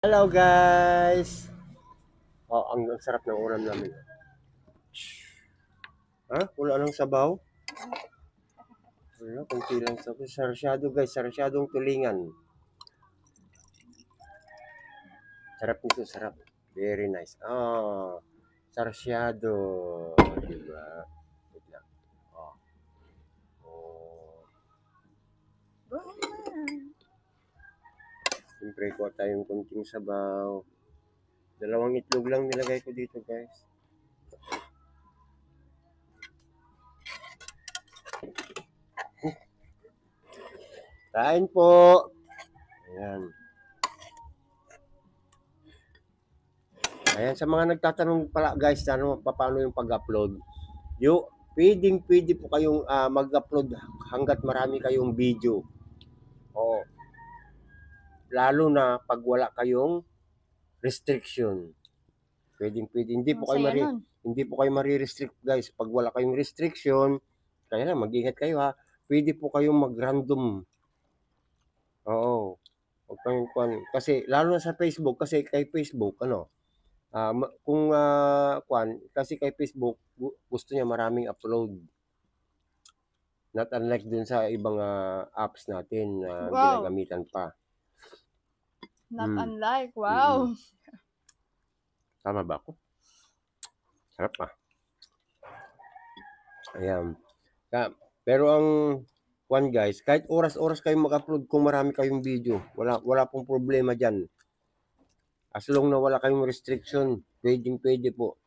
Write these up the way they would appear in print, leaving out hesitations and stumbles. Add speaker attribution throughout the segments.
Speaker 1: Hello guys! Oh, ang sarap ng ulam namin. Ha? Wala nang sabaw? Wala, kunti lang sabaw. Sarsyado guys, sarsyadong tulingan. Sarap nito, sarap. Very nice. Oh, sarsyado. Diba? Wait lang. Oh. Oh. Siyempre, kuha tayong kunting sabaw. Dalawang itlog lang nilagay ko dito guys. Kain po! Ayan. Ayan, sa mga nagtatanong pala guys, paano yung pag-upload. Pwede po kayong mag-upload hanggat marami kayong video. Oo. Lalo na pag wala kayong restriction. Pwede. Hindi po kayo mari-restrict guys. Pag wala kayong restriction, kaya lang mag-ingat kayo ha. Pwede po kayong mag-random. Oo. Kasi lalo na sa Facebook, kasi kay Facebook kasi kay Facebook gusto niya maraming upload. Not unlike dun sa ibang apps natin na ginagamitan pa.
Speaker 2: Not unlike, wow.
Speaker 1: Tama ba ako? Sarap pa. Ayan. Pero ang guys, kahit oras-oras kayo mag-upload kung marami kayong video, wala pong problema dyan. As long na wala kayong restriction, pwede po.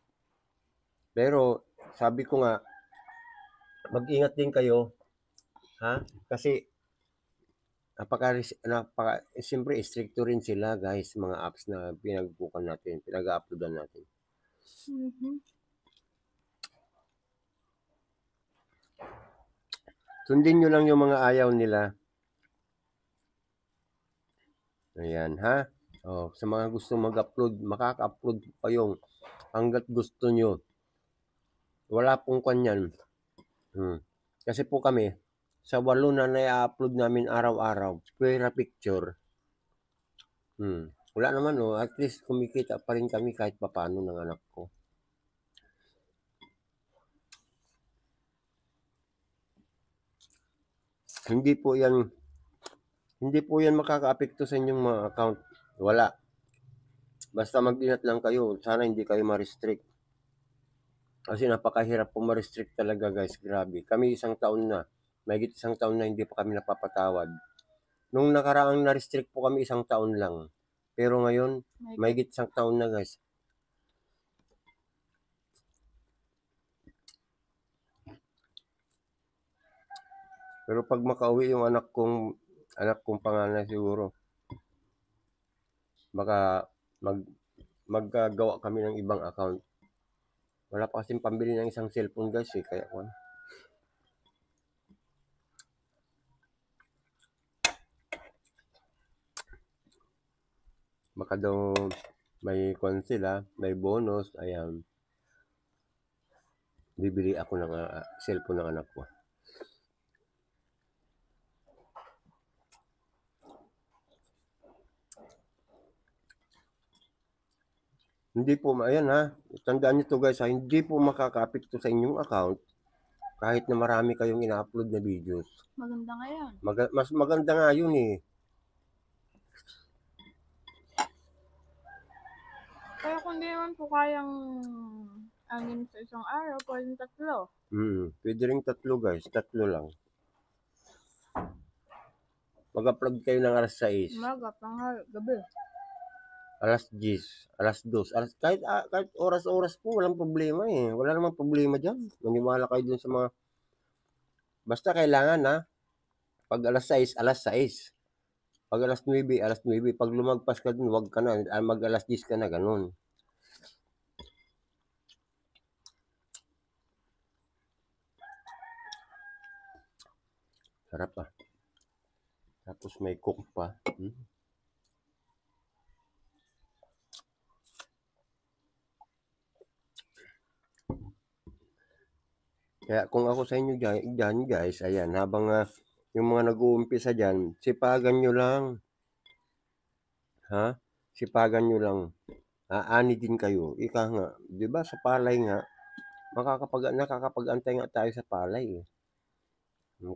Speaker 1: Pero sabi ko nga, mag-ingat din kayo, ha? Kasi siyempre stricto rin sila guys, mga apps na pinag-uploadan natin. Sundin nyo lang yung mga ayaw nila. Ayan ha. Sa mga gusto mag-upload, makaka-upload kayong hanggat gusto nyo. Wala pong kanyan. Kasi po kami, sa 8 na na-upload namin araw-araw, pera picture. Wala naman at least kumikita pa rin kami kahit papaano ng anak ko. Hindi po yan makaka-apekto sa inyong mga account. Wala. Basta mag-ingat lang kayo. Sana hindi kayo ma-restrict. Kasi napakahirap po ma-restrict talaga guys. Grabe. Kami mahigit isang taon na hindi pa kami napapatawad. Nung nakaraang na-restrict po kami 1 taon lang. Pero ngayon, mahigit 1 taon na guys. Pero pag makauwi yung anak kong panganay siguro, baka maggagawa kami ng ibang account. Wala pa kasing pambili ng isang cellphone guys kaya baka daw may sila, may bonus, ayan. Bibili ako ng cellphone ng anak ko. Hindi po, ayan ha, tandaan nyo to guys hindi po makaka-apekto sa inyong account kahit na marami kayong ina-upload na videos.
Speaker 2: Maganda nga yan.
Speaker 1: Mas maganda nga yun
Speaker 2: Kaya kung di naman po kayang anim sa isang araw, pwedeng 3.
Speaker 1: Pwede rin 3 guys, 3 lang. Mag-upload kayo ng alas 6.
Speaker 2: Umaga, tanghali, gabi.
Speaker 1: Alas 10, alas 2, kahit oras-oras po, walang problema Wala namang problema dyan. Maniwala kayo dun sa mga... Basta kailangan pag alas 6, alas 6. Pag alas 9, alas 9. Pag lumagpas ka dun, wag ka na. Mag alas 10 ka na, ganun. Sarap pa. Tapos may cook pa. Kaya kung ako sa inyo dyan guys, ayan, habang yung mga nag-uumpisa dyan, sipagan nyo lang. Ha? Sipagan nyo lang. Aani din kayo. Ika nga, 'di ba sa palay nga, nakakapag-antay nga tayo sa palay.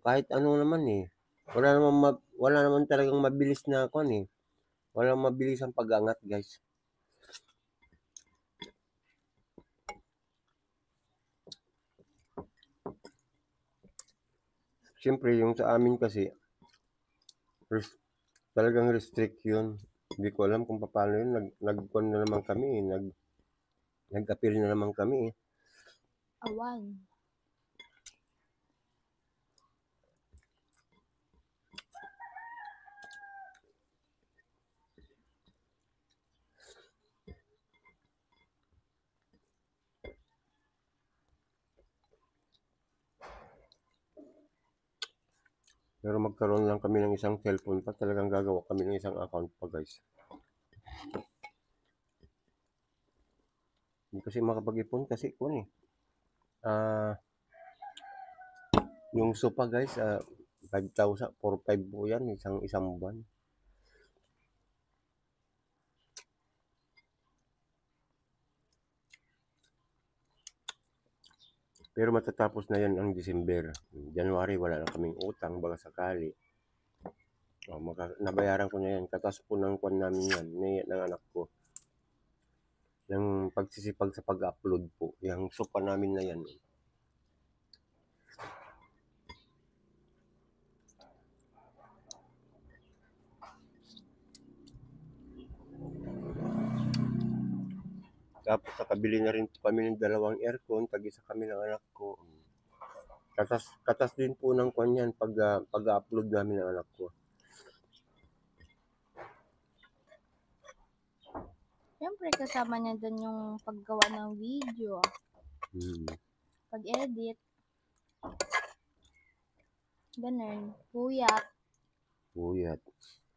Speaker 1: Kahit ano naman eh. Wala naman talagang mabilis na kuan eh. Walang mabilis ang pag-angat, guys. Siyempre, yung sa amin kasi, talagang restrict yun. Hindi ko alam kung paano yun. Nag-kuan na naman kami. Nag-appeal na naman kami.
Speaker 2: Awan.
Speaker 1: Pero magkaroon lang kami ng isang cellphone pa. Talagang gagawa kami ng isang account pa, guys. Hindi kasi makapag-ipon kasi kuan eh. Yung sopa, guys, 5,000, 4,500 po yan, isang buwan. Pero matatapos na yan ang December. January, wala na kaming utang, baka sakali. Nabayaran ko na yan. Katas po ng kuan namin yan, ng anak ko. Yung pagsisipag sa pag-upload po. Yung sopa namin na yan. Tapos nakabili na rin po kami ng 2 aircon, tag-isa kami ng anak ko. Katas din po ng kuan yan pag-upload namin ng anak ko.
Speaker 2: Siyempre, kasama niya dun yung paggawa ng video. Pag-edit. Ganun. Puyat.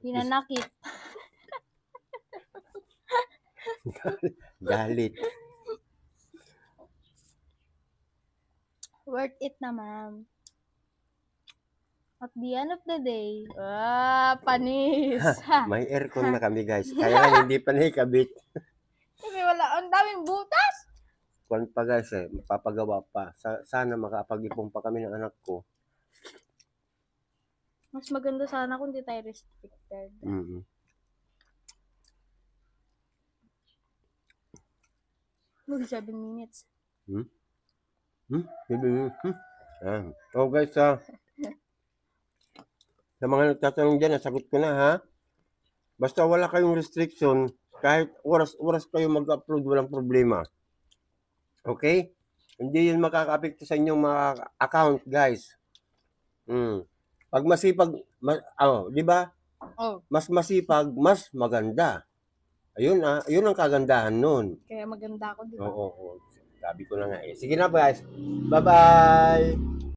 Speaker 2: Hinanakit.
Speaker 1: Galit.
Speaker 2: Worth it naman. At the end of the day, panis.
Speaker 1: May aircon na kami, guys. Kaya lang hindi pa nakikabit.
Speaker 2: Kasi wala, ang daming butas.
Speaker 1: Kuan pa, guys, mapapagawa pa. Sana makapag-ipon pa kami ng anak ko.
Speaker 2: Mas maganda sana kung di tayo restricted. 7 minutes.
Speaker 1: Oh, guys, sa mga nagtatanong dyan, nasagot ko na, ha? Basta wala kayong restriction, kahit oras kayo mag-upload, walang problema. Okay? Hindi yun makaka-apekto sa inyong mga account, guys. Pag masipag, di ba? Mas masipag, mas maganda. Ayun ang kagandahan nun.
Speaker 2: Kaya maganda ako, di ba?
Speaker 1: Oo. Sabi ko na nga eh. Sige na, guys. Bye-bye!